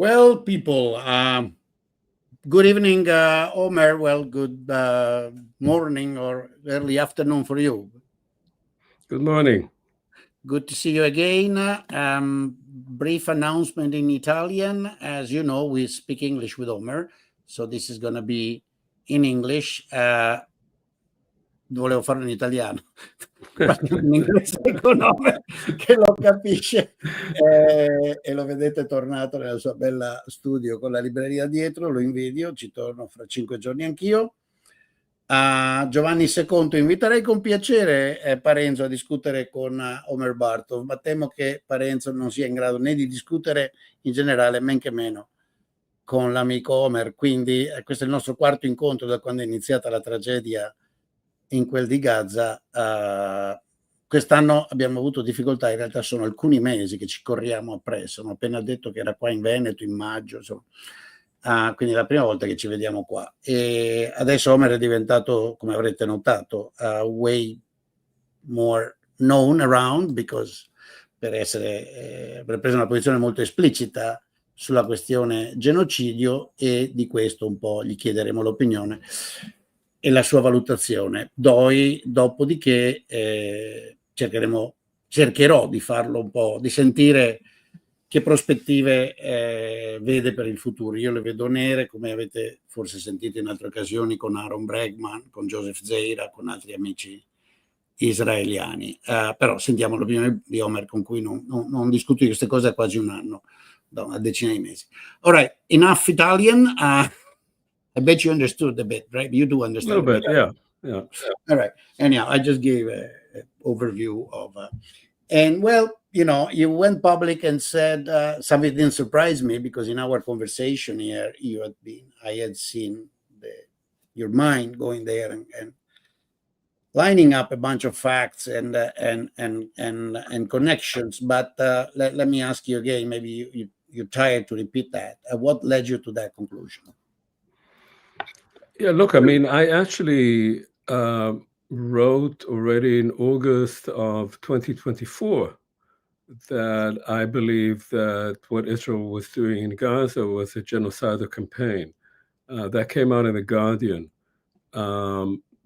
Well, people, good evening, Omer. Well, good morning or early afternoon for you. Good morning. Good to see you again. Brief announcement in Italian. As you know, we speak English with Omer, so this is going to be in English. Volevo farlo in italiano, in inglese con Omer che lo capisce e lo vedete tornato nella sua bella studio con la libreria dietro, lo invidio, ci torno fra 5 giorni anch'io. Giovanni II inviterei con piacere Parenzo a discutere con Omer Bartov, ma temo che Parenzo non sia in grado né di discutere in generale, men che meno con l'amico Omer, quindi questo è il nostro quarto incontro da quando è iniziata la tragedia in quel di Gaza. Quest'anno abbiamo avuto difficoltà, in realtà sono alcuni mesi che ci corriamo appresso, ho appena detto che era qua in Veneto in maggio, insomma. Quindi è la prima volta che ci vediamo qua e adesso Omer è diventato, come avrete notato, way more known around because per aver preso una posizione molto esplicita sulla questione genocidio, e di questo un po' gli chiederemo l'opinione e la sua valutazione. Dopodiché cercherò di farlo un po', di sentire che prospettive vede per il futuro. Io le vedo nere, come avete forse sentito in altre occasioni con Aaron Bregman, con Joseph Zeira, con altri amici israeliani. Però sentiamo l'opinione di Omer, con cui non discuto di queste cose da quasi un anno, da una decina di mesi. All right, enough Italian. I bet you understood a bit, right? You do understand. A little bit, yeah. All right. Anyhow, I just gave an overview of, and well, you know, you went public and said something didn't surprise me, because in our conversation here, I had seen your mind going there and lining up a bunch of facts and connections. But let me ask you again. Maybe you're tired to repeat that. What led you to that conclusion? Yeah, look, I mean, I actually wrote already in August of 2024 that I believe that what Israel was doing in Gaza was a genocidal campaign. That came out in The Guardian.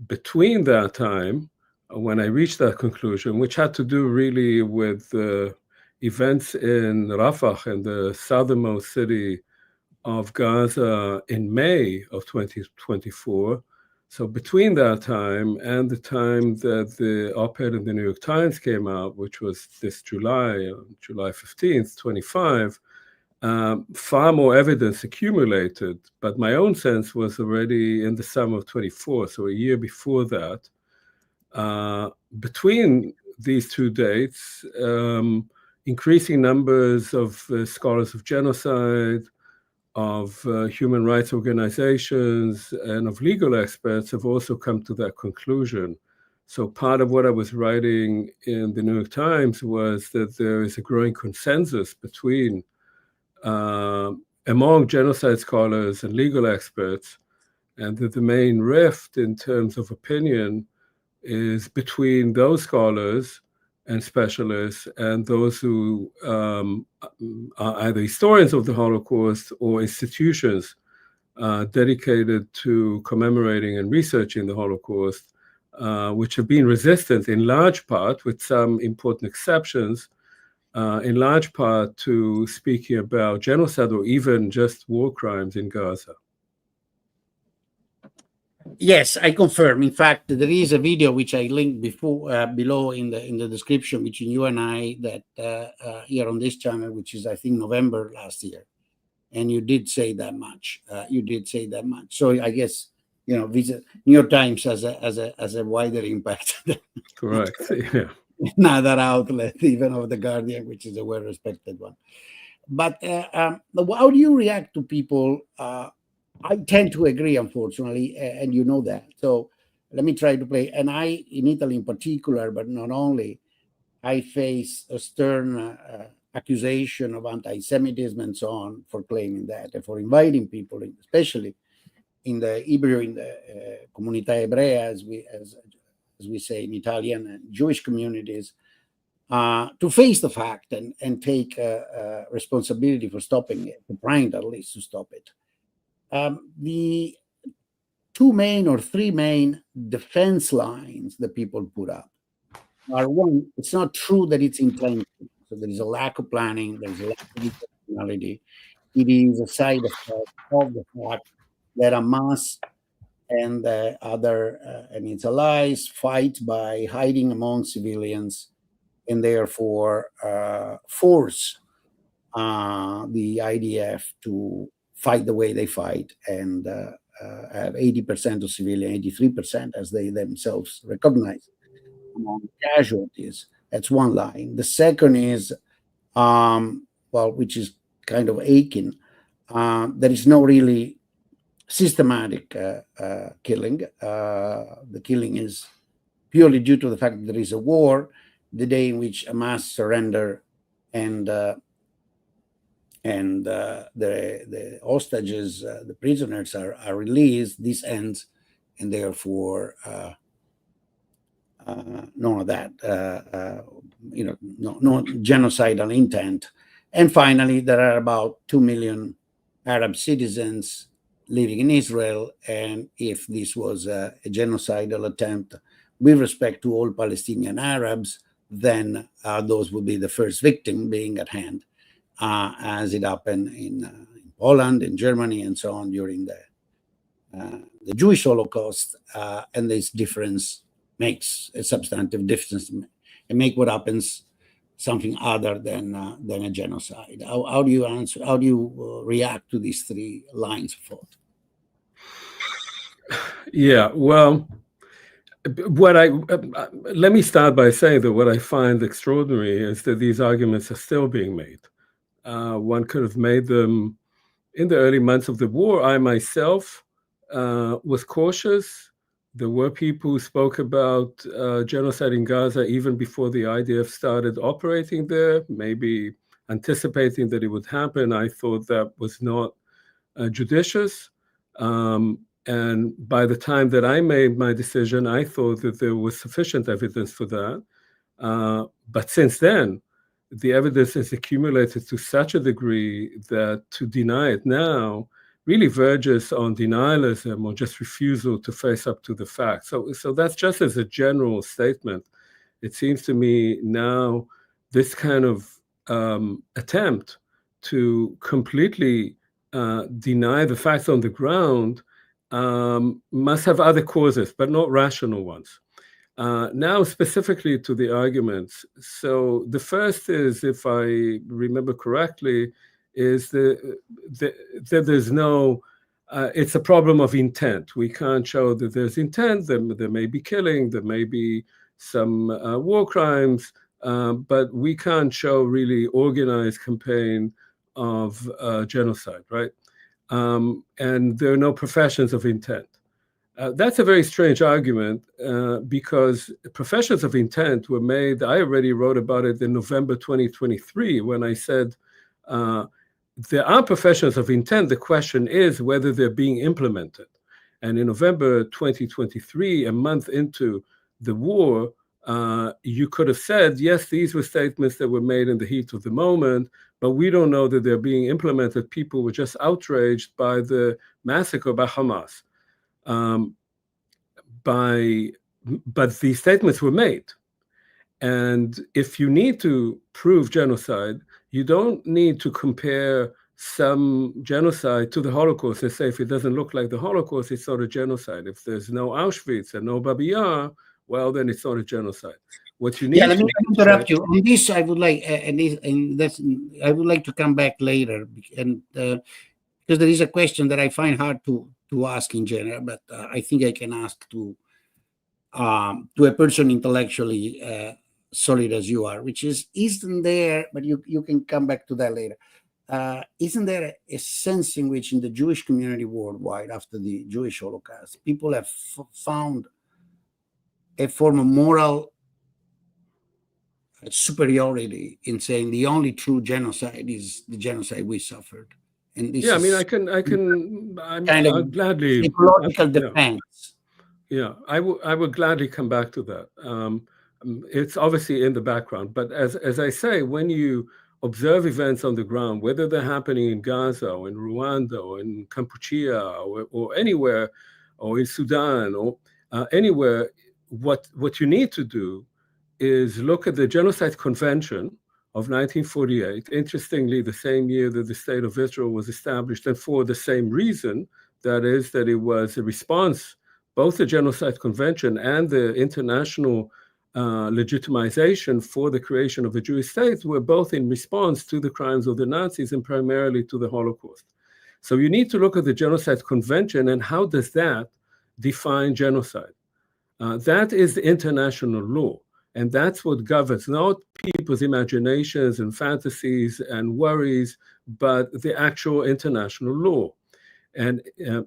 Between that time, when I reached that conclusion, which had to do really with events in Rafah, in the southernmost city of Gaza, in May of 2024. So between that time and the time that the op-ed in the New York Times came out, which was this July 15th, 25, far more evidence accumulated. But my own sense was already in the summer of 24, so a year before that. Between these two dates, increasing numbers of scholars of genocide, of human rights organizations, and of legal experts have also come to that conclusion. So part of what I was writing in the New York Times was that there is a growing consensus between among genocide scholars and legal experts, and that the main rift in terms of opinion is between those scholars and specialists and those who are either historians of the Holocaust or institutions dedicated to commemorating and researching the Holocaust, which have been resistant in large part, with some important exceptions, in large part to speaking about genocide or even just war crimes in Gaza. Yes, I confirm. In fact, there is a video which I linked below in the description between you and I, that here on this channel, which is I think November last year, and you did say that much. So I guess, you know, New York Times has a wider impact. Correct. Yeah. Another outlet, even of the Guardian, which is a well-respected one. But how do you react to people? I tend to agree, unfortunately, and you know that. So let me try to play. And I, in Italy in particular, but not only, I face a stern accusation of anti-Semitism and so on for claiming that, and for inviting people, especially in the Hebrew, in the comunità ebrea, as we say in Italian, Jewish communities, to face the fact and take responsibility for stopping it, for trying at least to stop it. The two main or three main defense lines that people put up are: one, it's not true that it's intentional. So there is a lack of planning, there's a lack of intentionality. It is a side effect of the fact that Hamas and and its allies fight by hiding among civilians, and therefore force the IDF to fight the way they fight, and have 80% of civilian, 83%, as they themselves recognize, among casualties. That's one line. The second is, which is kind of aching, there is no really systematic killing. The killing is purely due to the fact that there is a war. The day in which Hamas surrender and the hostages, the prisoners are released, this ends, and therefore none of that, no genocidal intent. And finally, there are about 2 million Arab citizens living in Israel, and if this was a genocidal attempt with respect to all Palestinian Arabs, then those would be the first victim being at hand, as it happened in Poland, in Germany, and so on during the Jewish Holocaust. And this difference makes a substantive difference and make what happens something other than a genocide. How do you answer? How do you react to these three lines of thought? Yeah, well, let me start by saying that what I find extraordinary is that these arguments are still being made. One could have made them in the early months of the war. I myself was cautious. There were people who spoke about genocide in Gaza even before the IDF started operating there, maybe anticipating that it would happen. I thought that was not judicious. And by the time that I made my decision, I thought that there was sufficient evidence for that. But since then, the evidence has accumulated to such a degree that to deny it now really verges on denialism or just refusal to face up to the facts. So that's just as a general statement. It seems to me now this kind of attempt to completely deny the facts on the ground must have other causes, but not rational ones. Now, specifically to the arguments. So the first is, if I remember correctly, is that there's no, it's a problem of intent. We can't show that there's intent. There may be killing, there may be some war crimes, but we can't show really organized campaign of genocide, right? And there are no professions of intent. That's a very strange argument because professions of intent were made. I already wrote about it in November 2023 when I said there are professions of intent. The question is whether they're being implemented. And in November 2023, a month into the war, you could have said, yes, these were statements that were made in the heat of the moment, but we don't know that they're being implemented. People were just outraged by the massacre by Hamas. But these statements were made. And if you need to prove genocide, you don't need to compare some genocide to the Holocaust and say, if it doesn't look like the Holocaust, it's not a genocide. If there's no Auschwitz and no Babi Yar, well, then it's not a genocide. What you need let me interrupt you on this. I would like, I would like to come back later, and because there is a question that I find hard to ask in general, but I think I can ask to a person intellectually solid as you are, which is, isn't there, but you can come back to that later, isn't there a sense in which in the Jewish community worldwide after the Jewish Holocaust, people have found a form of moral superiority in saying the only true genocide is the genocide we suffered? And this I'll gladly psychological defense. Yeah, I would gladly come back to that. It's obviously in the background. But as I say, when you observe events on the ground, whether they're happening in Gaza or in Rwanda or in Kampuchea or anywhere, or in Sudan or anywhere, what you need to do is look at the Genocide Convention of 1948, interestingly, the same year that the State of Israel was established, and for the same reason, that is, that it was a response, both the Genocide Convention and the international legitimization for the creation of a Jewish state were both in response to the crimes of the Nazis and primarily to the Holocaust. So you need to look at the Genocide Convention and how does that define genocide? That is the international law. And that's what governs, not people's imaginations and fantasies and worries, but the actual international law. And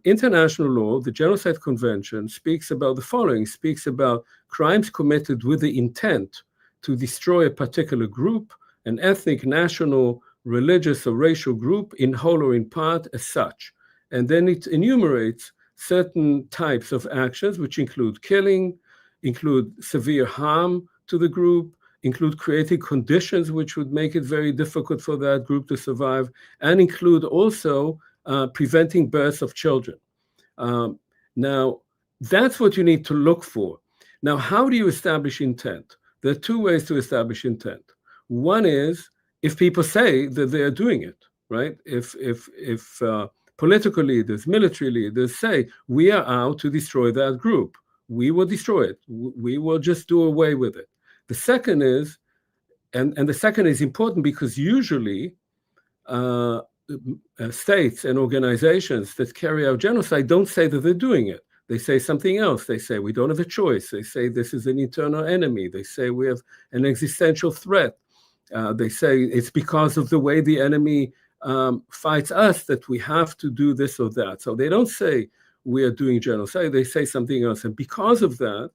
international law, the Genocide Convention, speaks about the following, speaks about crimes committed with the intent to destroy a particular group, an ethnic, national, religious, or racial group, in whole or in part, as such. And then it enumerates certain types of actions, which include killing, include severe harm to the group, include creating conditions which would make it very difficult for that group to survive, and include also preventing births of children. Now, that's what you need to look for. Now, how do you establish intent? There are two ways to establish intent. One is if people say that they are doing it, right? If political leaders, military leaders say, we are out to destroy that group, we will destroy it. We will just do away with it. The second is, and the second is important because usually states and organizations that carry out genocide don't say that they're doing it. They say something else. They say we don't have a choice. They say this is an internal enemy. They say we have an existential threat. They say it's because of the way the enemy fights us that we have to do this or that. So they don't say we are doing genocide. They say something else. And because of that,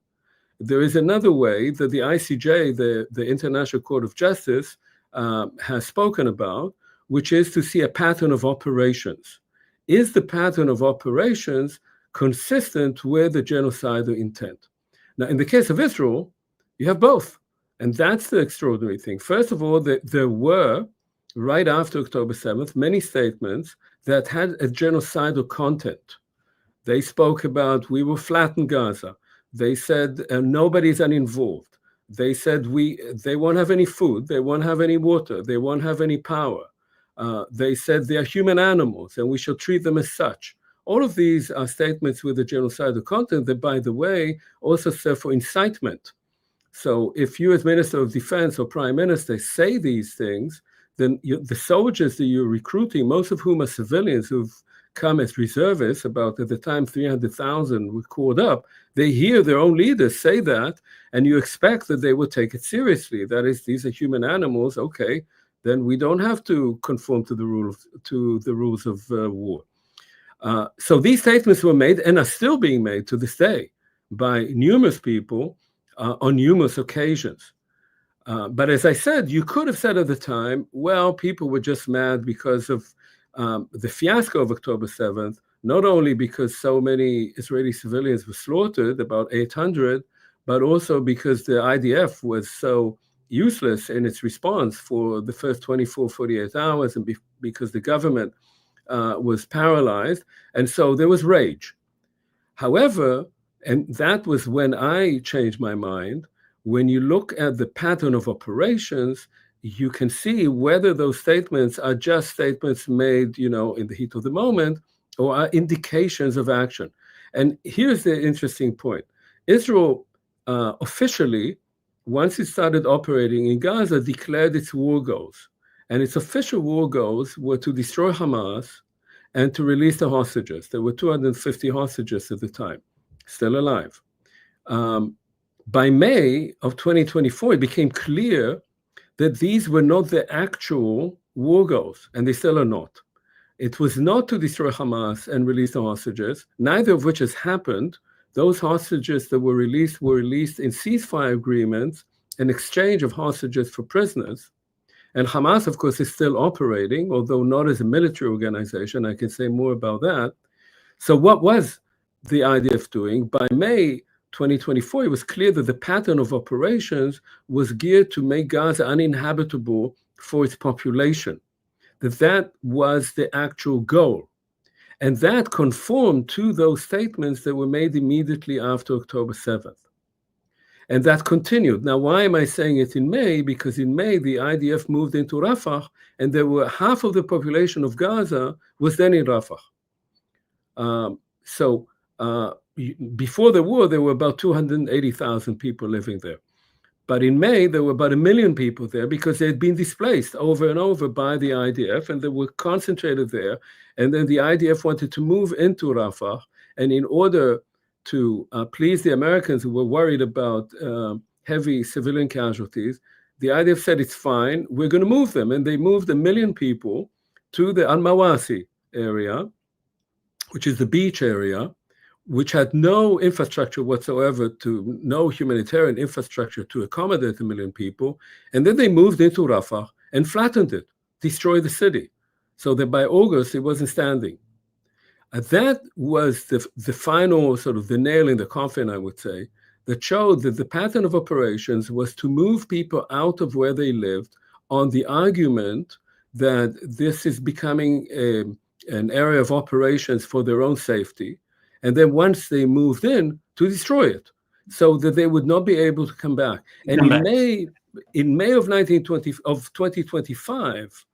there is another way that the ICJ, the International Court of Justice, has spoken about, which is to see a pattern of operations. Is the pattern of operations consistent with the genocidal intent? Now, in the case of Israel, you have both. And that's the extraordinary thing. First of all, there were, right after October 7th, many statements that had a genocidal content. They spoke about, we will flatten Gaza. They said nobody's uninvolved. They said they won't have any food, they won't have any water, they won't have any power. They said they are human animals and we shall treat them as such. All of these are statements with a genocidal content that, by the way, also serve for incitement. So if you as Minister of Defense or Prime Minister say these things, then the soldiers that you're recruiting, most of whom are civilians who've come as reservists, about at the time 300,000 were called up, they hear their own leaders say that, and you expect that they would take it seriously. That is, these are human animals, okay, then we don't have to conform to the rules of war. So these statements were made and are still being made to this day by numerous people on numerous occasions. But as I said, you could have said at the time, well, people were just mad because of the fiasco of October 7th, not only because so many Israeli civilians were slaughtered, about 800, but also because the IDF was so useless in its response for the first 24, 48 hours, and because the government was paralyzed. And so there was rage. However, and that was when I changed my mind, when you look at the pattern of operations, you can see whether those statements are just statements made, in the heat of the moment, or are indications of action. And here's the interesting point. Israel officially, once it started operating in Gaza, declared its war goals. And its official war goals were to destroy Hamas and to release the hostages. There were 250 hostages at the time, still alive. By May of 2024, it became clear that these were not the actual war goals, and they still are not. It was not to destroy Hamas and release the hostages, neither of which has happened. Those hostages that were released in ceasefire agreements, an exchange of hostages for prisoners. And Hamas, of course, is still operating, although not as a military organization. I can say more about that. So what was the IDF doing? By May 2024, it was clear that the pattern of operations was geared to make Gaza uninhabitable for its population, that was the actual goal. And that conformed to those statements that were made immediately after October 7th. And that continued. Now, why am I saying it in May? Because in May, the IDF moved into Rafah, and there were half of the population of Gaza was then in Rafah. Before the war, there were about 280,000 people living there. But in May, there were about 1 million people there because they had been displaced over and over by the IDF, and they were concentrated there. And then the IDF wanted to move into Rafah, and in order to please the Americans who were worried about heavy civilian casualties, the IDF said, it's fine, we're going to move them. And they moved 1 million people to the Al-Mawasi area, which is the beach area, which had no infrastructure whatsoever, no humanitarian infrastructure to accommodate 1 million people. And then they moved into Rafah and flattened it, destroyed the city, so that by August it wasn't standing. That was the final sort of the nail in the coffin, I would say, that showed that the pattern of operations was to move people out of where they lived on the argument that this is becoming an area of operations for their own safety. And then once they moved in, to destroy it so that they would not be able to come back. And in May of 2025,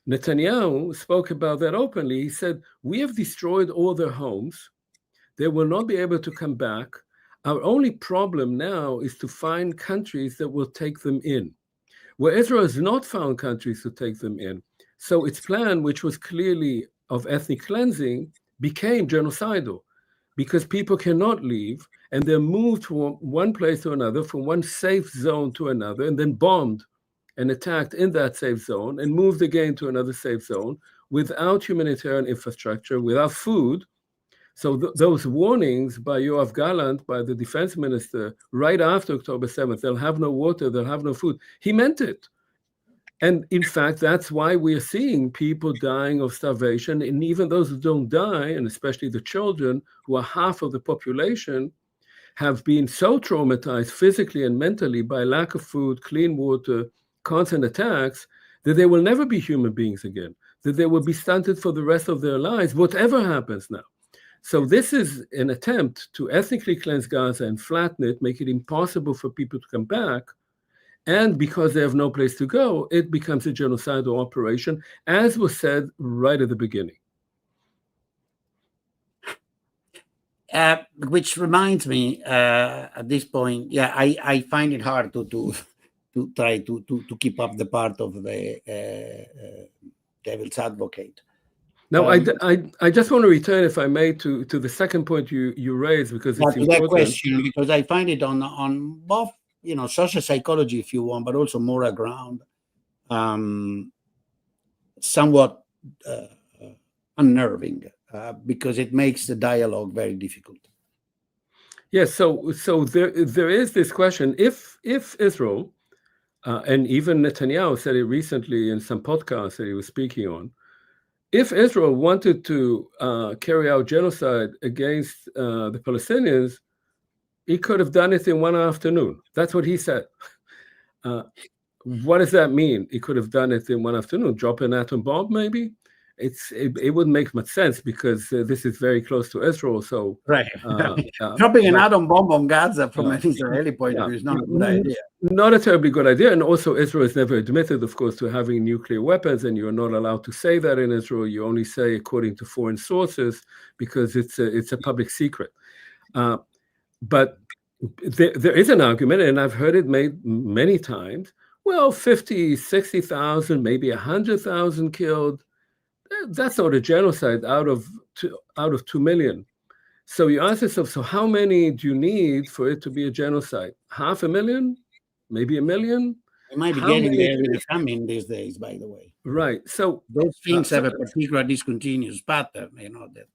Netanyahu spoke about that openly. He said, we have destroyed all their homes. They will not be able to come back. Our only problem now is to find countries that will take them in, where Israel has not found countries to take them in. So its plan, which was clearly of ethnic cleansing, became genocidal because people cannot leave and they're moved from one place to another, from one safe zone to another, and then bombed and attacked in that safe zone and moved again to another safe zone without humanitarian infrastructure, without food. So those warnings by Yoav Gallant, by the defense minister, right after October 7th, they'll have no water, they'll have no food. He meant it. And in fact, that's why we're seeing people dying of starvation. And even those who don't die, and especially the children, who are half of the population, have been so traumatized physically and mentally by lack of food, clean water, constant attacks, that they will never be human beings again, that they will be stunted for the rest of their lives, whatever happens now. So this is an attempt to ethnically cleanse Gaza and flatten it, make it impossible for people to come back. And because they have no place to go, it becomes a genocidal operation, as was said right at the beginning. Which reminds me, at this point, I find it hard to try to keep up the part of the devil's advocate. Now, I just want to return, if I may, to the second point you raised, because it's important. That question, because I find it on both, social psychology, if you want, but also moral ground, somewhat unnerving, because it makes the dialogue very difficult. Yes, so there is this question: if Israel, and even Netanyahu said it recently in some podcasts that he was speaking on, if Israel wanted to carry out genocide against the Palestinians, he could have done it in one afternoon. That's what he said. What does that mean? He could have done it in one afternoon. Drop an atom bomb, maybe? It wouldn't make much sense because this is very close to Israel. So right, dropping an atom bomb on Gaza from an Israeli point of view is not a good idea. Not a terribly good idea. And also, Israel has never admitted, of course, to having nuclear weapons, and you're not allowed to say that in Israel. You only say according to foreign sources because it's a public secret. But there is an argument, and I've heard it made many times. Well, 50, 60,000, maybe 100,000 killed. That's not a genocide out of 2 million. So you ask yourself, so how many do you need for it to be a genocide? 500,000? Maybe 1 million? We might be getting there with the famine these days, by the way. Right. So those things have a particular discontinuous pattern, that.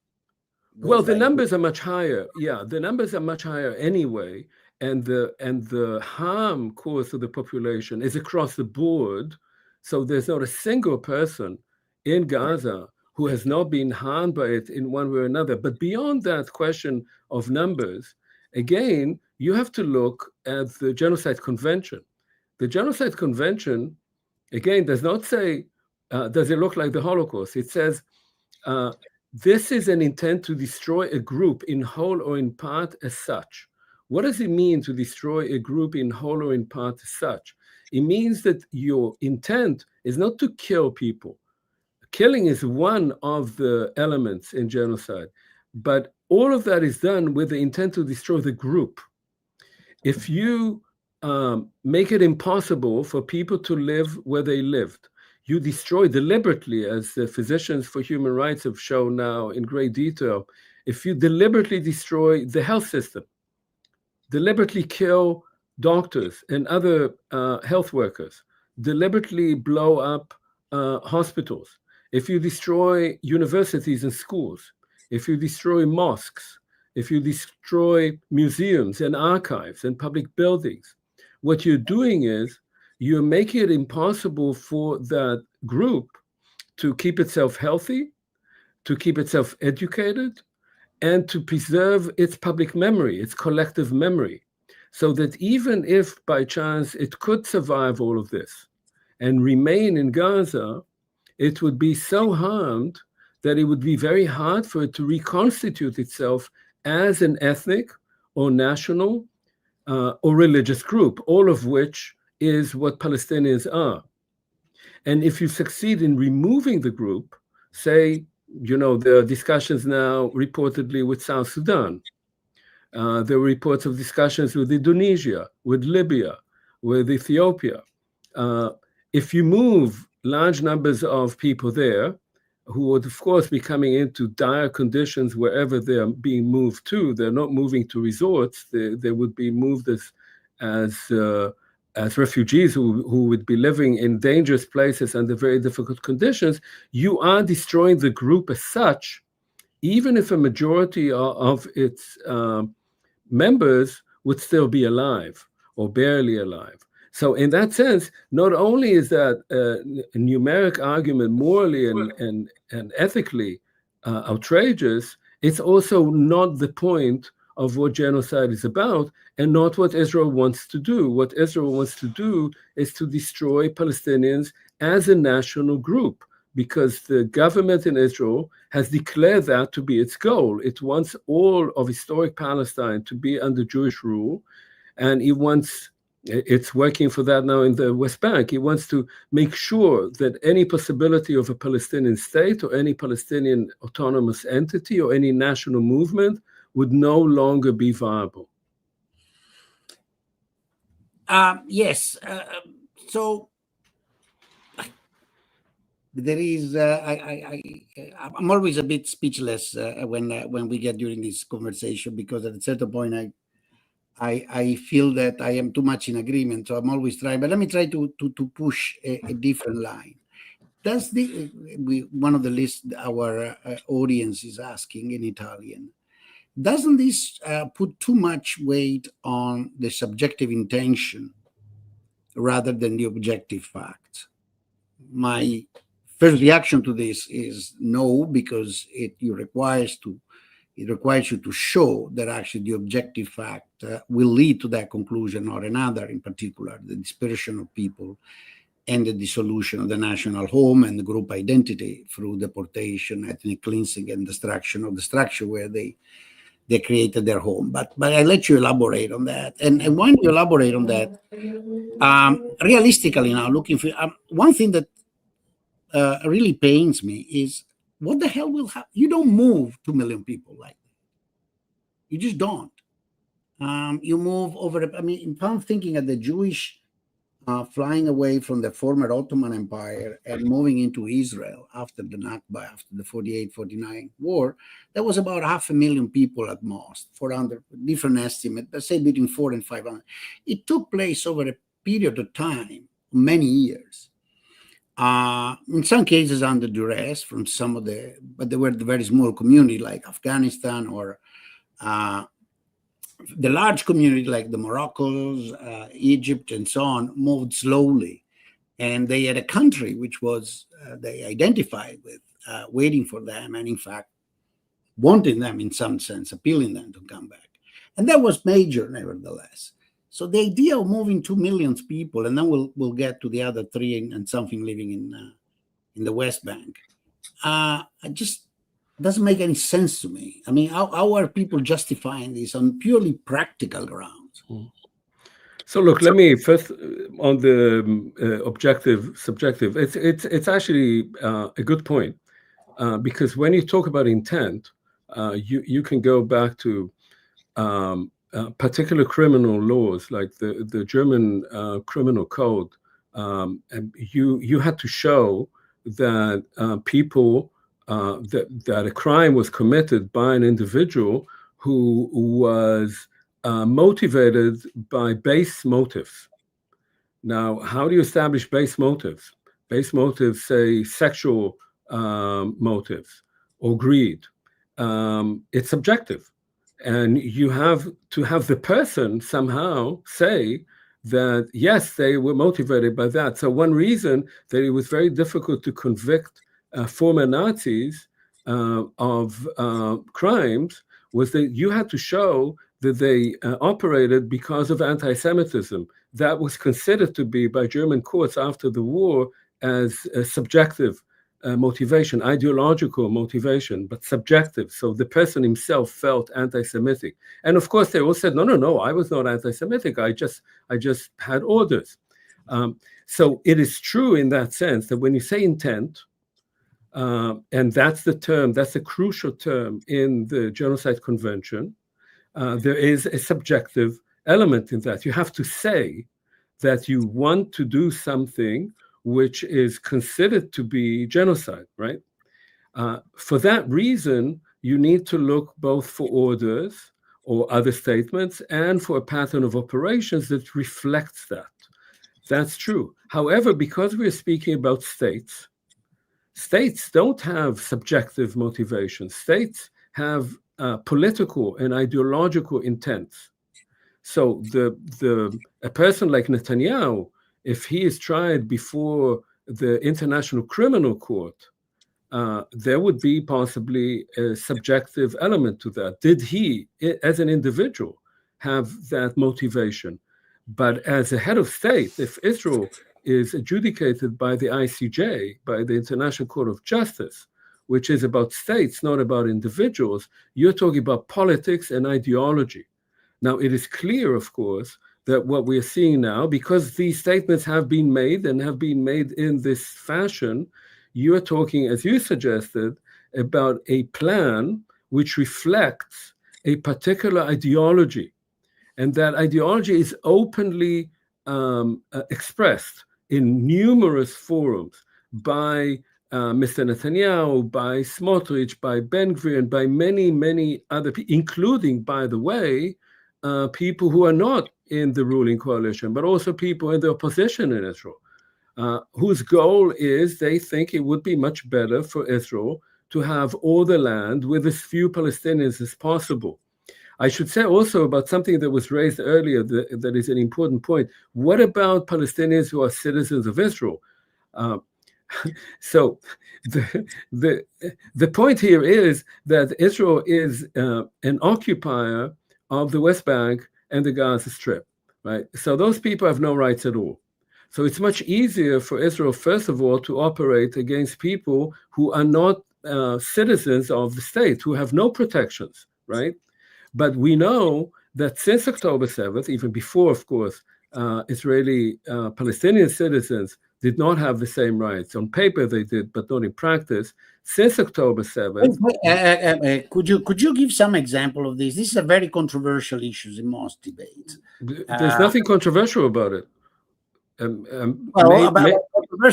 Well, the numbers are much higher. Yeah, the numbers are much higher anyway. And the harm caused to the population is across the board. So there's not a single person in Gaza who has not been harmed by it in one way or another. But beyond that question of numbers, again, you have to look at the Genocide Convention. The Genocide Convention, again, does not say, does it look like the Holocaust? It says, this is an intent to destroy a group in whole or in part as such. What does it mean to destroy a group in whole or in part as such? It means that your intent is not to kill people. Killing is one of the elements in genocide, but all of that is done with the intent to destroy the group. If you make it impossible for people to live where they lived, you destroy deliberately, as the Physicians for Human Rights have shown now in great detail, if you deliberately destroy the health system, deliberately kill doctors and other health workers, deliberately blow up hospitals, if you destroy universities and schools, if you destroy mosques, if you destroy museums and archives and public buildings, what you're doing is you're making it impossible for that group to keep itself healthy, to keep itself educated, and to preserve its public memory, its collective memory, so that even if by chance it could survive all of this and remain in Gaza, it would be so harmed that it would be very hard for it to reconstitute itself as an ethnic or national or religious group, all of which is what Palestinians are. And if you succeed in removing the group, say, there are discussions now reportedly with South Sudan. There were reports of discussions with Indonesia, with Libya, with Ethiopia. If you move large numbers of people there, who would, of course, be coming into dire conditions wherever they're being moved to. They're not moving to resorts. They would be moved as refugees who would be living in dangerous places under very difficult conditions. You are destroying the group as such, even if a majority of its members would still be alive or barely alive. So in that sense, not only is that a numeric argument morally and ethically outrageous, it's also not the point of what genocide is about and not what Israel wants to do. What Israel wants to do is to destroy Palestinians as a national group, because the government in Israel has declared that to be its goal. It wants all of historic Palestine to be under Jewish rule, and it's working for that now in the West Bank. He wants to make sure that any possibility of a Palestinian state or any Palestinian autonomous entity or any national movement would no longer be viable. Yes. So there is, I'm always a bit speechless when we get during this conversation, because at a certain point I feel that I am too much in agreement. So I'm always trying, but let me try to push a different line. Does one of the list our audience is asking in Italian, doesn't this put too much weight on the subjective intention rather than the objective fact? My first reaction to this is no, because it requires you to show that actually the objective fact will lead to that conclusion or another, in particular, the dispersion of people and the dissolution of the national home and the group identity through deportation, ethnic cleansing, and destruction of the structure where they created their home. But I let you elaborate on that. And when you elaborate on that, realistically now, looking for one thing that really pains me is, what the hell will happen? You don't move 2 million people like that. You just don't. You move over. If I'm thinking of the Jewish flying away from the former Ottoman Empire and moving into Israel after the Nakba, after the 48-49 war, there was about 500,000 people at most, 400, different estimate, let's say between 400 and 500. It took place over a period of time, many years. In some cases under duress from some of but they were the very small community like Afghanistan, or the large community like the Moroccos, Egypt, and so on, moved slowly. And they had a country which was, they identified with, waiting for them, and in fact, wanting them in some sense, appealing them to come back. And that was major, nevertheless. So the idea of moving 2 million people, and then we'll get to the other 3 and something living in the West Bank, it just doesn't make any sense to me. I mean, how are people justifying this on purely practical grounds? So look, let me first on the objective, subjective. It's actually a good point because when you talk about intent, you can go back to particular criminal laws like the German criminal code, and you had to show that people that a crime was committed by an individual who was motivated by base motives. Now, how do you establish base motives? Base motives, say, sexual motives or greed. It's subjective. And you have to have the person somehow say that, yes, they were motivated by that. So one reason that it was very difficult to convict former Nazis of crimes was that you had to show that they operated because of anti-Semitism. That was considered to be by German courts after the war as a subjective motivation, ideological motivation, but subjective. So the person himself felt anti-Semitic. And of course, they all said, no, I was not anti-Semitic. I just had orders. So it is true in that sense that when you say intent, and that's the term, that's a crucial term in the Genocide Convention, there is a subjective element in that. You have to say that you want to do something which is considered to be genocide, right? For that reason, you need to look both for orders or other statements and for a pattern of operations that reflects that. That's true. However, because we're speaking about states, states don't have subjective motivations. States have political and ideological intents. So a person like Netanyahu, if he is tried before the International Criminal Court, there would be possibly a subjective element to that. Did he, as an individual, have that motivation? But as a head of state, if Israel is adjudicated by the ICJ, by the International Court of Justice, which is about states, not about individuals, you're talking about politics and ideology. Now, it is clear, of course, that what we're seeing now, because these statements have been made and have been made in this fashion, you're talking, as you suggested, about a plan which reflects a particular ideology. And that ideology is openly expressed in numerous forums by Mr. Netanyahu, by Smotrich, by Ben Gvir, and by many, many other people, including, by the way, people who are not in the ruling coalition, but also people in the opposition in Israel, whose goal is they think it would be much better for Israel to have all the land with as few Palestinians as possible. I should say also about something that was raised earlier that is an important point. What about Palestinians who are citizens of Israel? So the point here is that Israel is an occupier of the West Bank and the Gaza Strip, right? So those people have no rights at all. So it's much easier for Israel, first of all, to operate against people who are not citizens of the state, who have no protections, right? But we know that since October 7th, even before, of course, Israeli Palestinian citizens did not have the same rights. On paper they did, but not in practice. Since October 7th. Could you give some example of this? This is a very controversial issue in most debates. There's nothing controversial about it.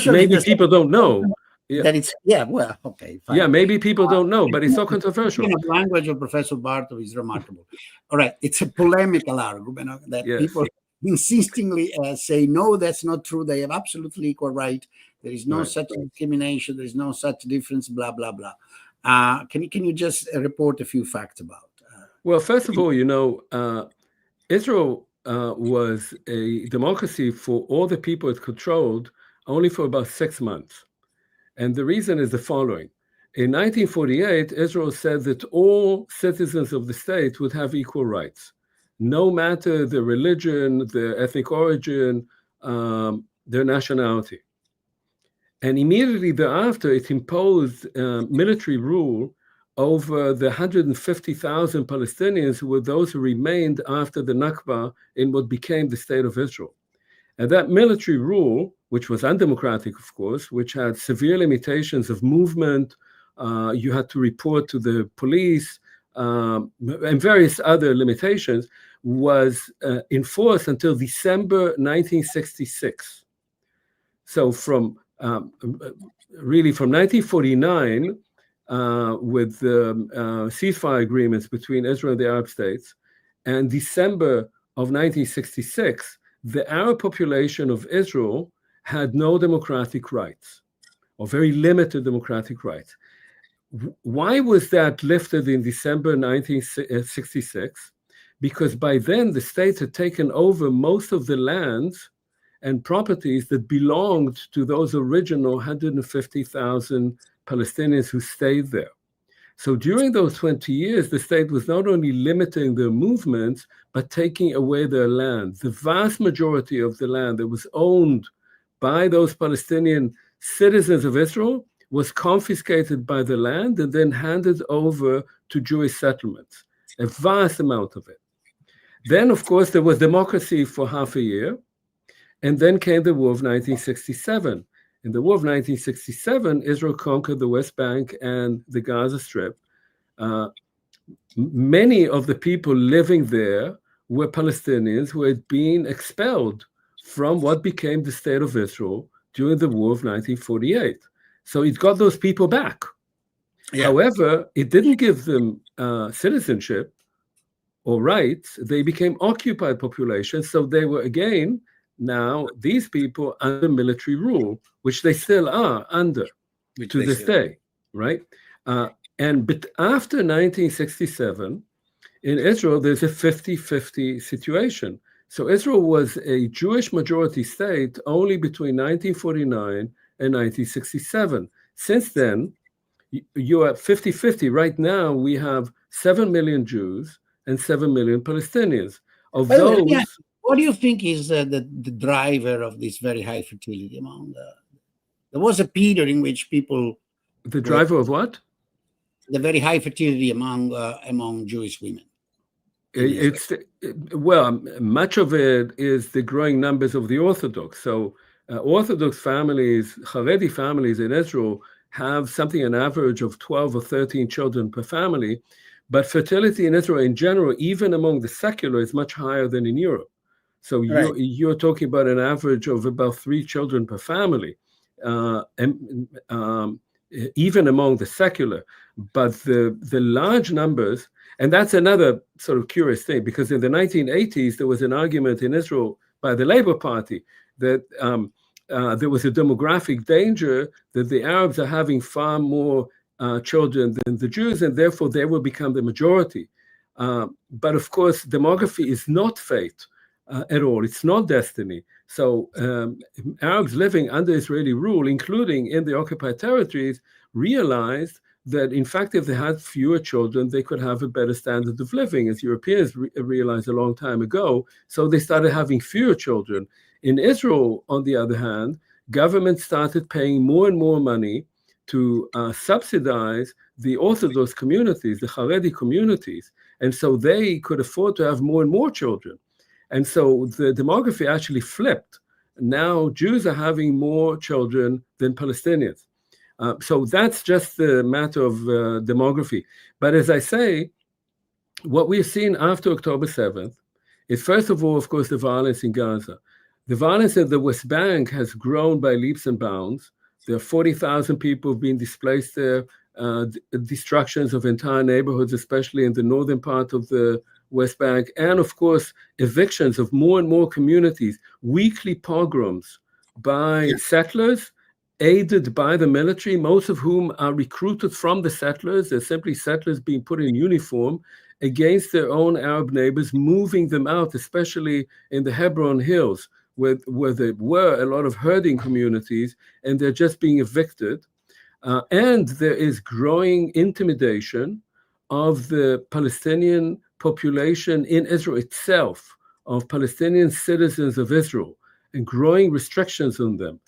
Maybe people don't know. Yeah. That it's okay. Fine. Yeah, maybe people don't know, but it's so controversial. The language of Professor Bartov is remarkable. All right, it's a polemical argument that people insistingly say, no, that's not true. They have absolutely equal right. There is no such discrimination. There is no such difference. Blah blah blah. Can you just report a few facts about? Well, first of all, Israel was a democracy for all the people it controlled only for about 6 months. And the reason is the following. In 1948, Israel said that all citizens of the state would have equal rights. no matter the religion, their ethnic origin, their nationality. And immediately thereafter, it imposed military rule over the 150,000 Palestinians who were those who remained after the Nakba in what became the State of Israel. And that military rule, which was undemocratic, of course, which had severe limitations of movement, you had to report to the police, and various other limitations, was enforced until December 1966. So from really from 1949, with the ceasefire agreements between Israel and the Arab states, and December of 1966, the Arab population of Israel had no democratic rights, or very limited democratic rights. Why was that lifted in December 1966? Because by then the states had taken over most of the lands and properties that belonged to those original 150,000 Palestinians who stayed there. So during those 20 years, the state was not only limiting their movements, but taking away their land. The vast majority of the land that was owned by those Palestinian citizens of Israel was confiscated by the land and then handed over to Jewish settlements, a vast amount of it. Then, of course, there was democracy for half a year. And then came the War of 1967. In the War of 1967, Israel conquered the West Bank and the Gaza Strip. Many of the people living there were Palestinians who had been expelled from what became the State of Israel during the War of 1948. So it got those people back. Yeah. However, it didn't give them citizenship or rights. They became occupied populations. So they were, again, now these people under military rule, which they still are under to this day, right? But after 1967, in Israel, there's a 50-50 situation. So Israel was a Jewish majority state only between 1949 and 1967. Since then, you're at 50-50. Right now, we have 7 million Jews and 7 million Palestinians. Of those... What do you think is the driver of this very high fertility among there was a period in which people... The driver of what? The very high fertility among Jewish women. Well, much of it is the growing numbers of the Orthodox. So Orthodox families, Haredi families in Israel have something an average of 12 or 13 children per family. But fertility in Israel in general, even among the secular, is much higher than in Europe. So you're talking about an average of about 3 children per family, even among the secular. But the large numbers, and that's another sort of curious thing, because in the 1980s, there was an argument in Israel by the Labour Party that there was a demographic danger that the Arabs are having far more children than the Jews, and therefore they will become the majority. But of course, demography is not fate. At all. It's not destiny. So Arabs living under Israeli rule, including in the occupied territories, realized that, in fact, if they had fewer children, they could have a better standard of living, as Europeans realized a long time ago. So they started having fewer children. In Israel, on the other hand, government started paying more and more money to subsidize the Orthodox communities, the Haredi communities. And so they could afford to have more and more children. And so the demography actually flipped. Now Jews are having more children than Palestinians. So that's just the matter of demography. But as I say, what we've seen after October 7th is, first of all, of course, the violence in Gaza. The violence in the West Bank has grown by leaps and bounds. There are 40,000 people being displaced there, destructions of entire neighborhoods, especially in the northern part of the West Bank, and of course, evictions of more and more communities, weekly pogroms by settlers, aided by the military, most of whom are recruited from the settlers. They're simply settlers being put in uniform against their own Arab neighbors, moving them out, especially in the Hebron Hills, where there were a lot of herding communities, and they're just being evicted. And there is growing intimidation of the Palestinian population in Israel itself of Palestinian citizens of Israel and growing restrictions on them.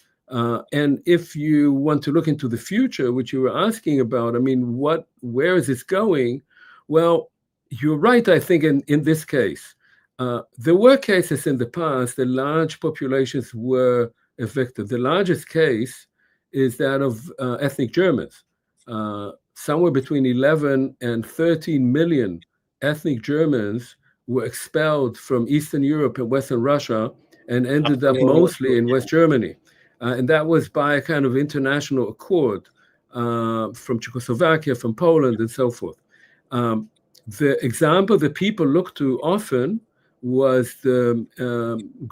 And if you want to look into the future, which you were asking about, I mean, where is this going? Well, you're right, I think, in this case. There were cases in the past that large populations were evicted. The largest case is that of ethnic Germans. Somewhere between 11 and 13 million ethnic Germans were expelled from Eastern Europe and Western Russia and ended up mostly in West Germany. And that was by a kind of international accord from Czechoslovakia, from Poland, and so forth. The example that people look to often was the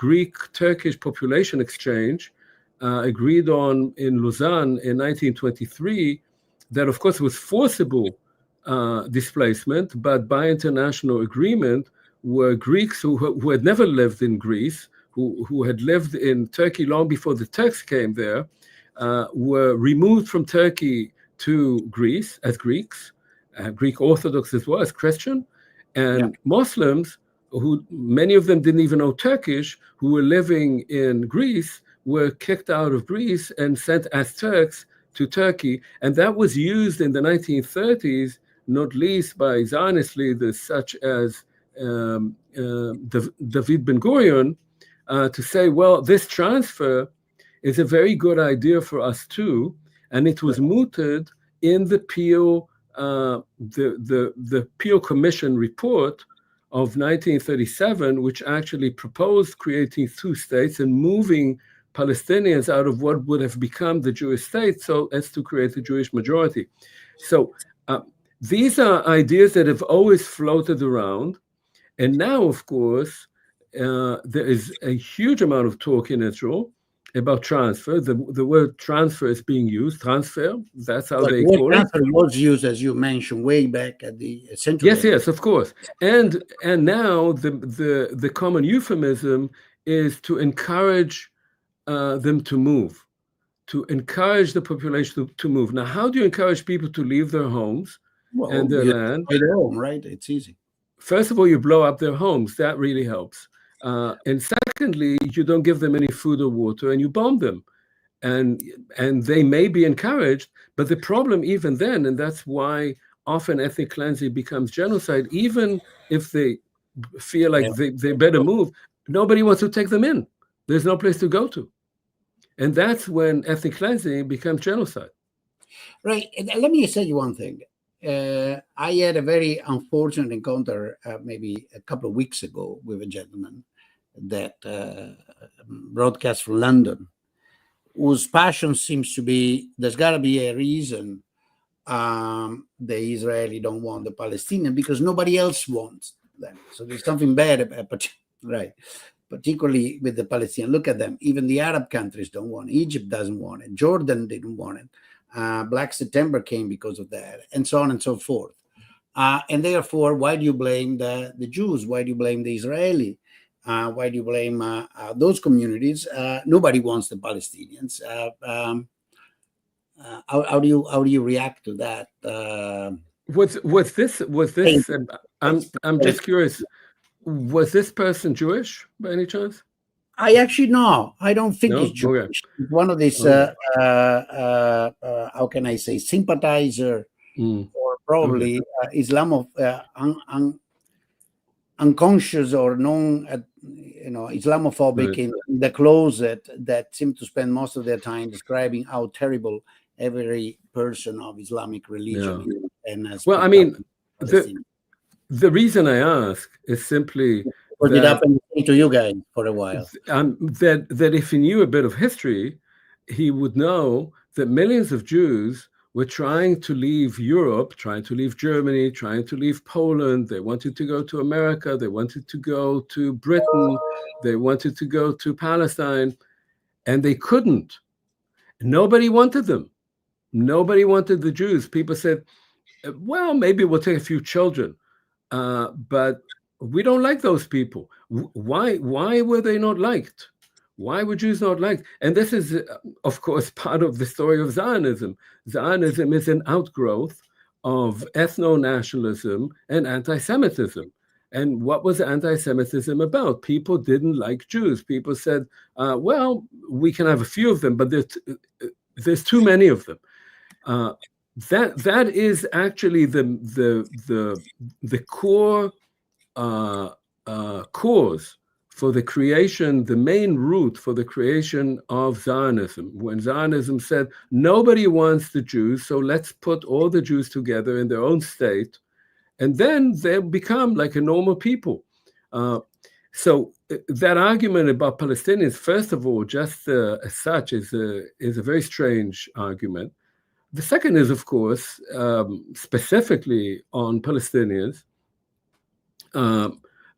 Greek-Turkish population exchange agreed on in Lausanne in 1923, that of course was forcible displacement, but by international agreement were Greeks who had never lived in Greece, who had lived in Turkey long before the Turks came there, were removed from Turkey to Greece as Greeks, Greek Orthodox as well as Christian, and Muslims, who many of them didn't even know Turkish, who were living in Greece, were kicked out of Greece and sent as Turks to Turkey. And that was used in the 1930s, not least by Zionist leaders such as David Ben-Gurion, to say, well, this transfer is a very good idea for us too. And it was mooted in the Peel, the Peel Commission report of 1937, which actually proposed creating two states and moving Palestinians out of what would have become the Jewish state so as to create a Jewish majority. So these are ideas that have always floated around. And now, of course, there is a huge amount of talk in Israel about transfer. The word transfer is being used, transfer, that's how they call it. Transfer was used, as you mentioned, way back at the central. Yes, of course. And now the common euphemism is to encourage them to move, to encourage the population to move. Now, how do you encourage people to leave their homes and their land? Their home, right? It's easy. First of all, you blow up their homes. That really helps. And secondly, you don't give them any food or water, and you bomb them. And they may be encouraged, but the problem even then, and that's why often ethnic cleansing becomes genocide, even if they feel like they better move, nobody wants to take them in. There's no place to go to. And that's when ethnic cleansing becomes genocide. Right. And let me say you one thing. I had a very unfortunate encounter maybe a couple of weeks ago with a gentleman that broadcast from London, whose passion seems to be, there's got to be a reason the Israeli don't want the Palestinian, because nobody else wants them. So there's something bad about, right, particularly with the Palestinians. Look at them. Even the Arab countries don't want it. Egypt doesn't want it. Jordan didn't want it. Black September came because of that, and so on and so forth. And therefore, why do you blame the Jews? Why do you blame the Israeli? Why do you blame those communities? Nobody wants the Palestinians. How do you react to that? Was this? I'm just curious. Was this person Jewish by any chance? I actually no. I don't think he's Jewish. Okay. He's one of these. How can I say, sympathizer, or probably unconscious or non, Islamophobic in the closet, that seem to spend most of their time describing how terrible every person of Islamic religion is. And well, I mean, the reason I ask is simply what did happen to you guys for a while. That if he knew a bit of history, he would know that millions of Jews were trying to leave Europe, trying to leave Germany, trying to leave Poland. They wanted to go to America. They wanted to go to Britain. They wanted to go to Palestine, and they couldn't. Nobody wanted them. Nobody wanted the Jews. People said, well, maybe we'll take a few children, but we don't like those people. Why were they not liked? Why were Jews not liked? And this is, of course, part of the story of Zionism. Zionism is an outgrowth of ethno-nationalism and anti-Semitism. And what was anti-Semitism about? People didn't like Jews. People said, well, we can have a few of them, but there's too many of them. That is actually the core cause for the creation, the main root for the creation of Zionism. When Zionism said, nobody wants the Jews, so let's put all the Jews together in their own state, and then they'll become like a normal people. So that argument about Palestinians, first of all, just as such, is a very strange argument. The second is, of course, specifically on Palestinians,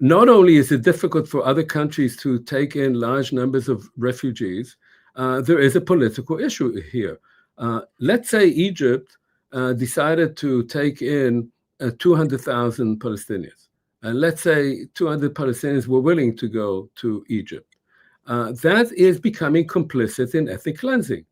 not only is it difficult for other countries to take in large numbers of refugees, there is a political issue here. Let's say Egypt decided to take in 200,000 Palestinians. And let's say 200 Palestinians were willing to go to Egypt. That is becoming complicit in ethnic cleansing.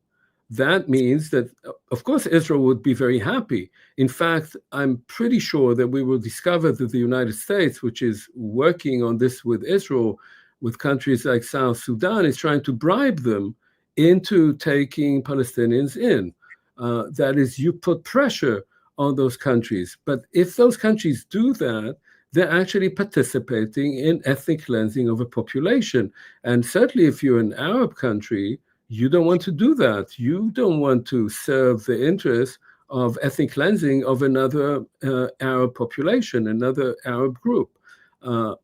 That means that, of course, Israel would be very happy. In fact, I'm pretty sure that we will discover that the United States, which is working on this with Israel, with countries like South Sudan, is trying to bribe them into taking Palestinians in. That is, you put pressure on those countries. But if those countries do that, they're actually participating in ethnic cleansing of a population. And certainly if you're an Arab country, you don't want to do that. You don't want to serve the interests of ethnic cleansing of another Arab population, another Arab group. The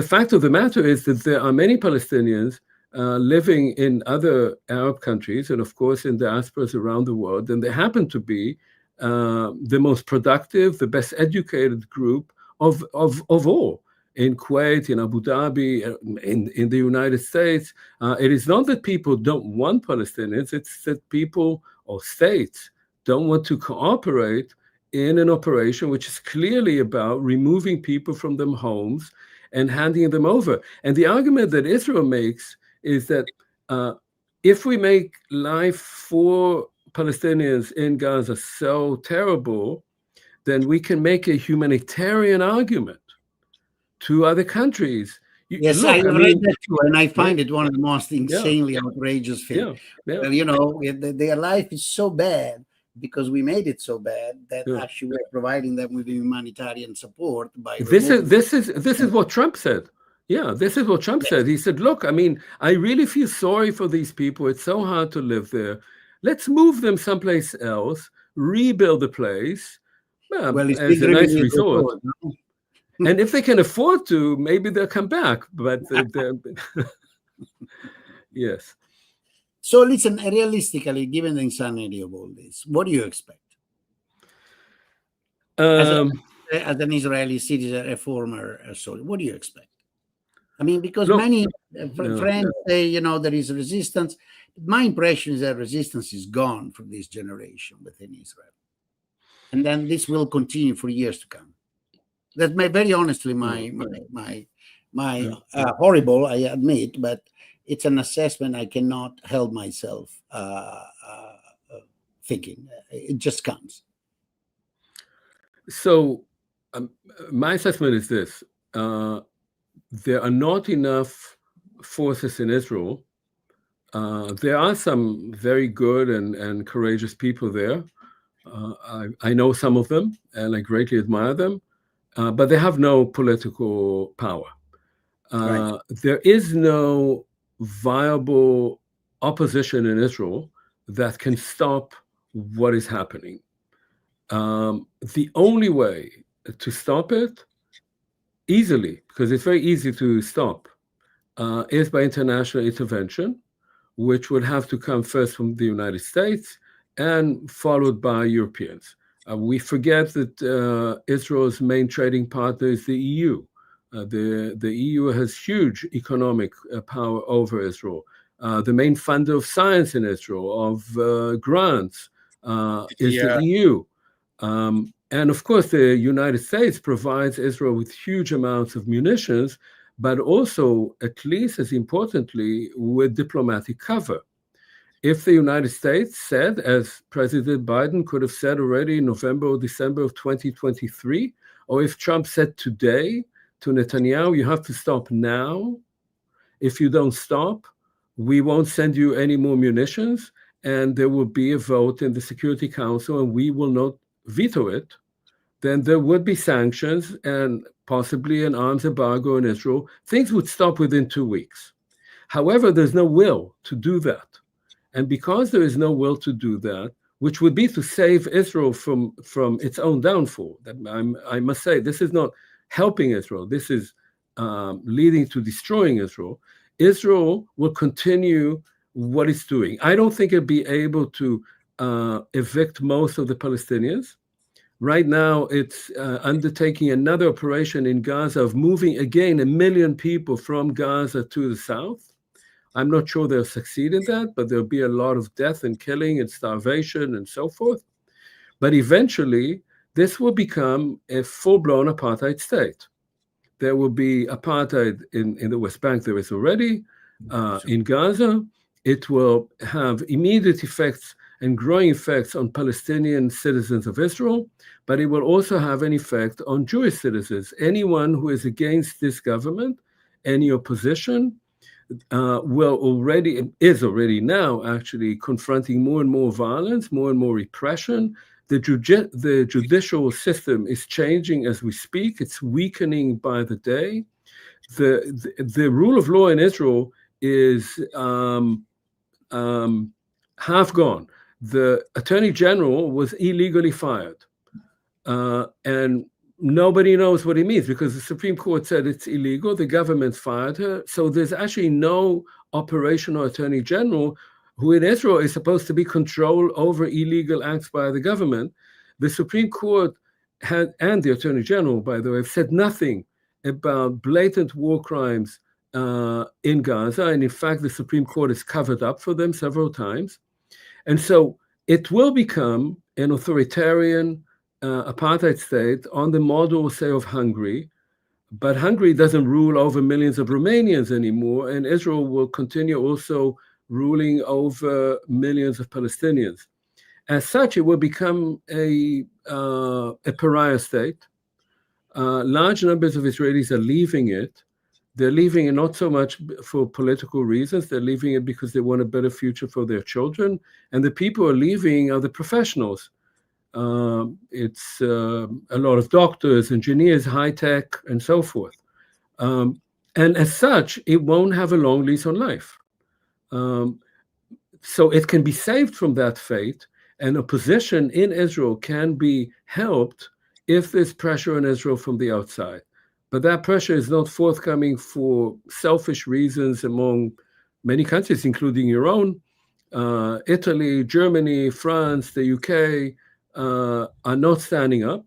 fact of the matter is that there are many Palestinians living in other Arab countries, and of course in diasporas around the world, and they happen to be the most productive, the best educated group of all. In Kuwait, in Abu Dhabi, in the United States. It is not that people don't want Palestinians, it's that people or states don't want to cooperate in an operation which is clearly about removing people from their homes and handing them over. And the argument that Israel makes is that if we make life for Palestinians in Gaza so terrible, then we can make a humanitarian argument to other countries. Yes, I read that too, and I find it one of the most insanely outrageous things. You know, their life is so bad because we made it so bad that actually we're providing them with humanitarian support by this is what Trump said. Yeah, this is what Trump said. He said, look, I mean, I really feel sorry for these people. It's so hard to live there. Let's move them someplace else, rebuild the place as a nice resort. And if they can afford to, maybe they'll come back. But yes. So listen, realistically, given the insanity of all this, what do you expect? As an Israeli citizen, a former soldier, what do you expect? I mean, because many friends say, you know, there is resistance. My impression is that resistance is gone from this generation within Israel. And then this will continue for years to come. That's very honestly my horrible, I admit, but it's an assessment I cannot help myself thinking. It just comes. So my assessment is this. There are not enough forces in Israel. There are some very good and courageous people there. I know some of them, and I greatly admire them. But they have no political power. There is no viable opposition in Israel that can stop what is happening. The only way to stop it easily, because it's very easy to stop, is by international intervention, which would have to come first from the United States and followed by Europeans. We forget that Israel's main trading partner is the EU. The EU has huge economic power over Israel. The main funder of science in Israel, of grants, is the EU. And of course, the United States provides Israel with huge amounts of munitions, but also, at least as importantly, with diplomatic cover. If the United States said, as President Biden could have said already in November or December of 2023, or if Trump said today to Netanyahu, you have to stop now. If you don't stop, we won't send you any more munitions, and there will be a vote in the Security Council, and we will not veto it, then there would be sanctions and possibly an arms embargo in Israel. Things would stop within 2 weeks. However, there's no will to do that. And because there is no will to do that, which would be to save Israel from its own downfall, I must say, this is not helping Israel. This is leading to destroying Israel. Israel will continue what it's doing. I don't think it'll be able to evict most of the Palestinians. Right now, it's undertaking another operation in Gaza of moving again 1 million people from Gaza to the south. I'm not sure they'll succeed in that, but there'll be a lot of death and killing and starvation and so forth. But eventually, this will become a full-blown apartheid state. There will be apartheid in the West Bank. There is already. In Gaza, it will have immediate effects and growing effects on Palestinian citizens of Israel, but it will also have an effect on Jewish citizens. Anyone who is against this government, any opposition, is already now actually confronting more and more violence, more and more repression. The judicial system is changing as we speak. It's weakening by the day. The rule of law in Israel is half gone. The attorney general was illegally fired, and nobody knows what it means because the Supreme Court said it's illegal. The government fired her. So there's actually no operational attorney general who in Israel is supposed to be control over illegal acts by the government. The Supreme Court and the attorney general, by the way, have said nothing about blatant war crimes in Gaza. And in fact, the Supreme Court has covered up for them several times. And so it will become an authoritarian apartheid state on the model, say, of Hungary. But Hungary doesn't rule over millions of Romanians anymore, and Israel will continue also ruling over millions of Palestinians. As such, it will become a pariah state. Large numbers of Israelis are leaving it. They're leaving it not so much for political reasons. They're leaving it because they want a better future for their children. And the people who are leaving are the professionals. It's a lot of doctors, engineers, high tech, and so forth. And as such, it won't have a long lease on life. So it can be saved from that fate, and opposition in Israel can be helped if there's pressure on Israel from the outside. But that pressure is not forthcoming for selfish reasons among many countries, including your own. Italy, Germany, France, the UK are not standing up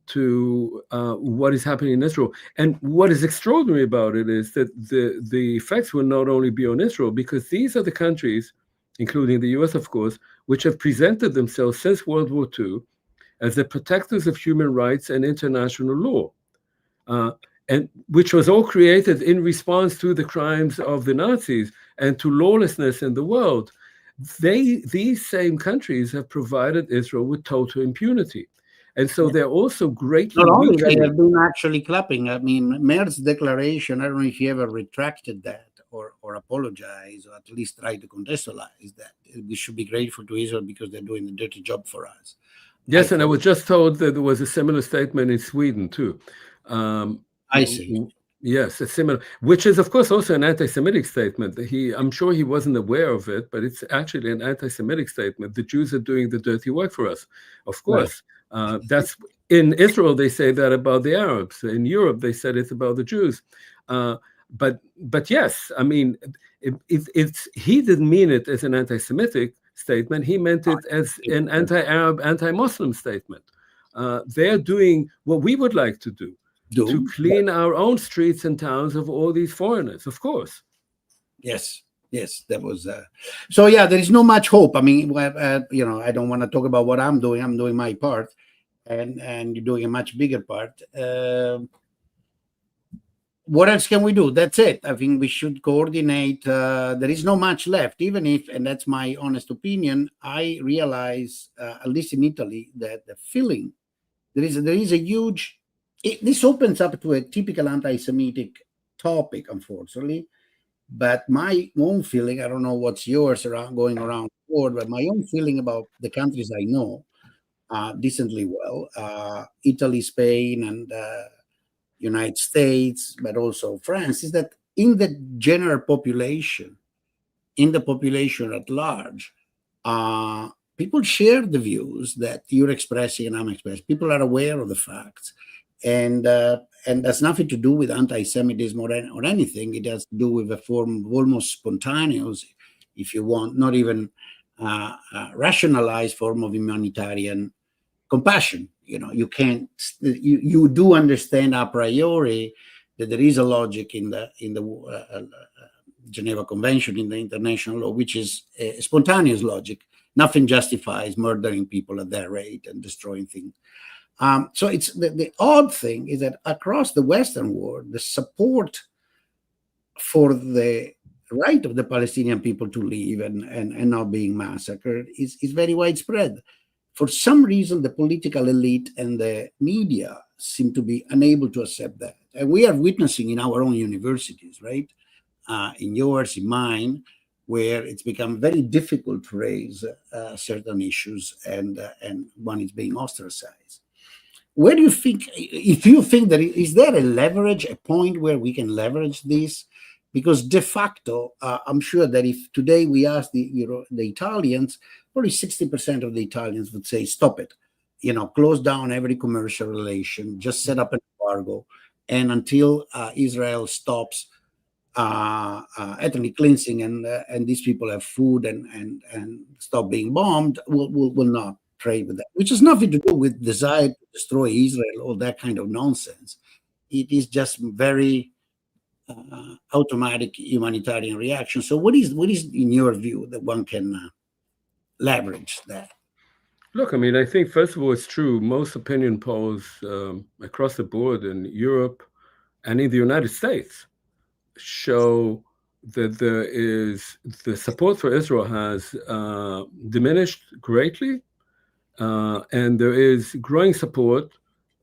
to what is happening in Israel. And what is extraordinary about it is that the effects will not only be on Israel, because these are the countries, including the US, of course, which have presented themselves since World War II as the protectors of human rights and international law. And which was all created in response to the crimes of the Nazis and to lawlessness in the world. These same countries have provided Israel with total impunity. And so they're also greatly Not only weakening. they have been actually clapping. I mean, Mer's declaration, I don't know if he ever retracted that or apologized, or at least tried to contextualize that. We should be grateful to Israel because they're doing the dirty job for us. Yes, and I was just told that there was a similar statement in Sweden too. I see. Yes, a similar, which is of course also an anti-Semitic statement. I'm sure he wasn't aware of it, but it's actually an anti-Semitic statement. The Jews are doing the dirty work for us. Of course, right. That's in Israel. They say that about the Arabs. In Europe, they said it's about the Jews. But yes, I mean, he didn't mean it as an anti-Semitic statement. He meant it as an anti-Arab, anti-Muslim statement. They're doing what we would like to do. To clean our own streets and towns of all these foreigners, of course. Yes, that was. So yeah, there is no much hope. I mean, I don't want to talk about what I'm doing. I'm doing my part, and you're doing a much bigger part. What else can we do? That's it. I think we should coordinate. There is not much left, even if, and that's my honest opinion, I realize, at least in Italy, that the feeling there is a huge this opens up to a typical anti-Semitic topic, unfortunately. But my own feeling, I don't know what's yours going around the world, but my own feeling about the countries I know decently well, Italy, Spain, and United States, but also France, is that in the general population, in the population at large, people share the views that you're expressing and I'm expressing. People are aware of the facts. And that's nothing to do with anti-Semitism or anything. It has to do with a form of almost spontaneous, if you want, not even rationalized form of humanitarian compassion. You can't. You do understand a priori that there is a logic in the Geneva Convention, in the international law, which is a spontaneous logic. Nothing justifies murdering people at that rate and destroying things. So it's the odd thing is that across the Western world, the support for the right of the Palestinian people to live and not being massacred is very widespread. For some reason, the political elite and the media seem to be unable to accept that. And we are witnessing in our own universities, right? In yours, in mine, where it's become very difficult to raise certain issues and one is being ostracized. Where do you think, if you think that, is there a leverage, a point where we can leverage this? Because de facto, I'm sure that if today we ask the Italians, probably 60% of the Italians would say, stop it, close down every commercial relation, just set up an embargo. And until Israel stops ethnic cleansing and these people have food and stop being bombed, will not trade with that, which has nothing to do with desire to destroy Israel or that kind of nonsense. It is just very automatic humanitarian reaction. So what is in your view that one can leverage that? Look, I think first of all, it's true. Most opinion polls across the board in Europe and in the United States show that the support for Israel has diminished greatly, and there is growing support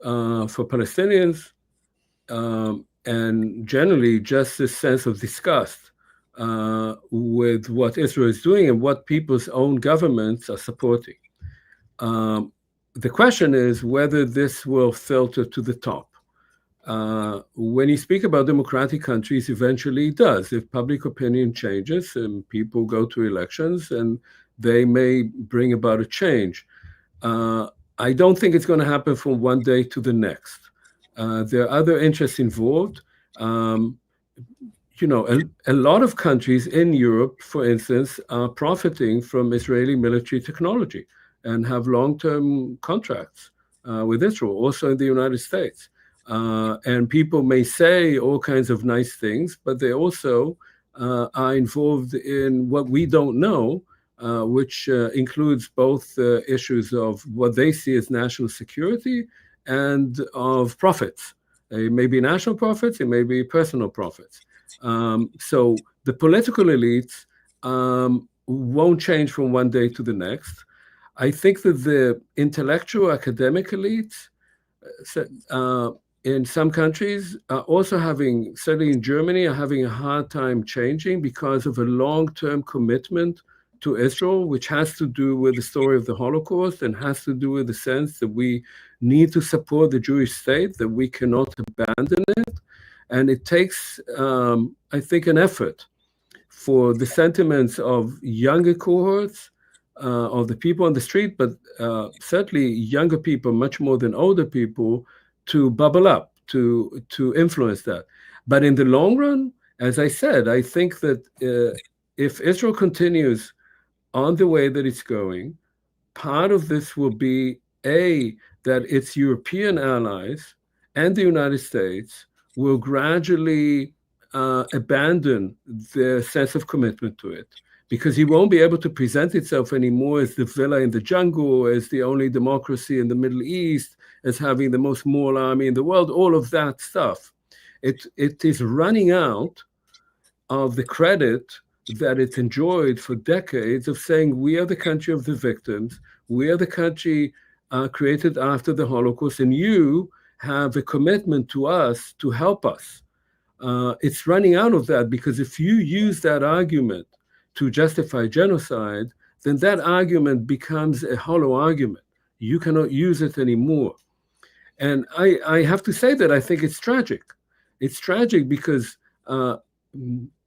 for Palestinians, and generally just this sense of disgust with what Israel is doing and what people's own governments are supporting. The question is whether this will filter to the top. When you speak about democratic countries, eventually it does. If public opinion changes and people go to elections, and they may bring about a change. I don't think it's going to happen from one day to the next. There are other interests involved. A lot of countries in Europe, for instance, are profiting from Israeli military technology and have long-term contracts with Israel, also in the United States. And people may say all kinds of nice things, but they also are involved in what we don't know, which includes both issues of what they see as national security and of profits. It may be national profits, it may be personal profits. So the political elites won't change from one day to the next. I think that the intellectual academic elites in some countries are also having, certainly in Germany, are having a hard time changing because of a long-term commitment to Israel, which has to do with the story of the Holocaust and has to do with the sense that we need to support the Jewish state, that we cannot abandon it. And it takes, I think, an effort for the sentiments of younger cohorts, of the people on the street, but certainly younger people, much more than older people, to bubble up, to influence that. But in the long run, as I said, I think that if Israel continues on the way that it's going, part of this will be, that its European allies and the United States will gradually abandon their sense of commitment to it, because he won't be able to present itself anymore as the villa in the jungle, as the only democracy in the Middle East, as having the most moral army in the world, all of that stuff. It is running out of the credit that it enjoyed for decades of saying, we are the country of the victims, we are the country created after the Holocaust, and you have a commitment to us to help us. It's running out of that, because if you use that argument to justify genocide, then that argument becomes a hollow argument. You cannot use it anymore. And I have to say that I think it's tragic. It's tragic because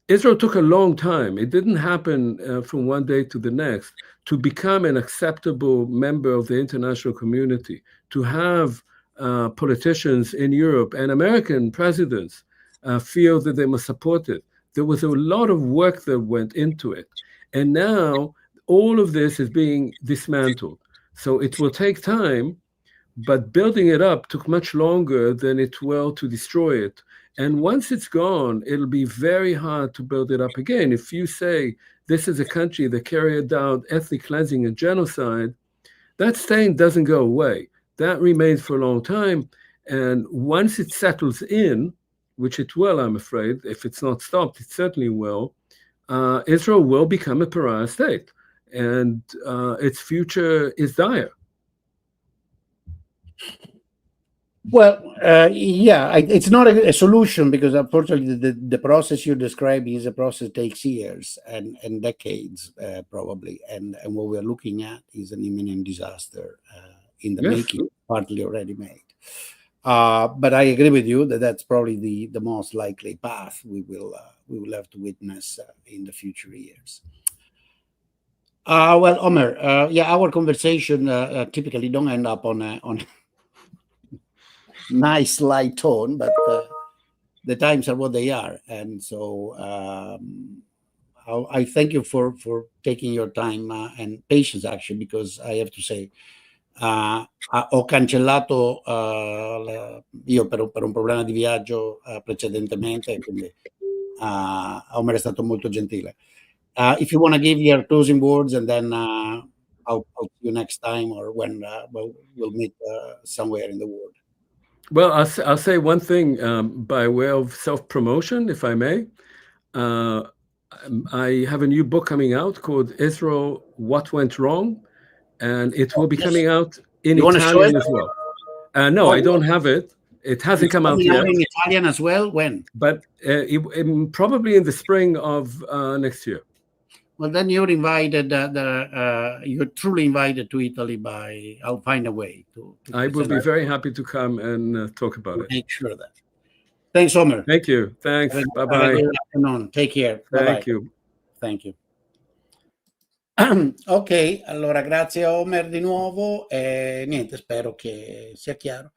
Israel took a long time. It didn't happen from one day to the next to become an acceptable member of the international community, to have politicians in Europe and American presidents feel that they must support it. There was a lot of work that went into it. And now all of this is being dismantled. So it will take time, but building it up took much longer than it will to destroy it. And once it's gone, it'll be very hard to build it up again. If you say this is a country that carried out ethnic cleansing and genocide, that stain doesn't go away. That remains for a long time. And once it settles in, which it will, I'm afraid, if it's not stopped, it certainly will, Israel will become a pariah state. And its future is dire. Well, yeah, it's not a solution, because unfortunately the process you're describing is a process that takes years and decades, probably. And what we're looking at is an imminent disaster in the making, partly already made. But I agree with you that that's probably the most likely path we will have to witness in the future years. Well, Omer, yeah, our conversation typically don't end up on nice light tone, but the times are what they are, and so I thank you for taking your time and patience, actually, because I have to say ho cancellato io per un problema di viaggio precedentemente, quindi Omer è stato molto gentile. If you want to give your closing words, and then I'll see you next time, or when we'll meet somewhere in the world. Well, I'll say one thing by way of self-promotion, if I may. I have a new book coming out called Israel, What Went Wrong? And it will be coming out in Italian as well. No, I don't have it. It hasn't come out yet. In Italian as well? When? But probably in the spring of next year. Well, then you're invited. You're truly invited to Italy. I'll find a way to I will be very happy to come and talk about it. Make sure of that. Thanks, Omer. Thank you. Thanks. Bye-bye. Good afternoon. Take care. Thank you. Thank you. Ok, allora grazie a Omer di nuovo. Niente, spero che sia chiaro.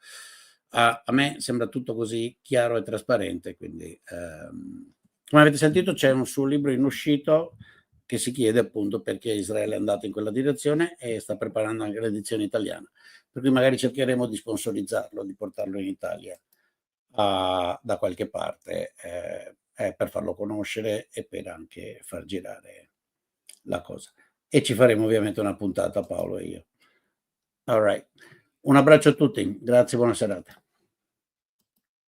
A me sembra tutto così chiaro e trasparente, quindi come avete sentito c'è un suo libro in uscito che si chiede appunto perché Israele è andato in quella direzione, e sta preparando anche l'edizione italiana, per cui magari cercheremo di sponsorizzarlo, di portarlo in Italia da qualche parte per farlo conoscere e per anche far girare la cosa. E ci faremo ovviamente una puntata, Paolo e io. All right. Un abbraccio a tutti, grazie, buona serata.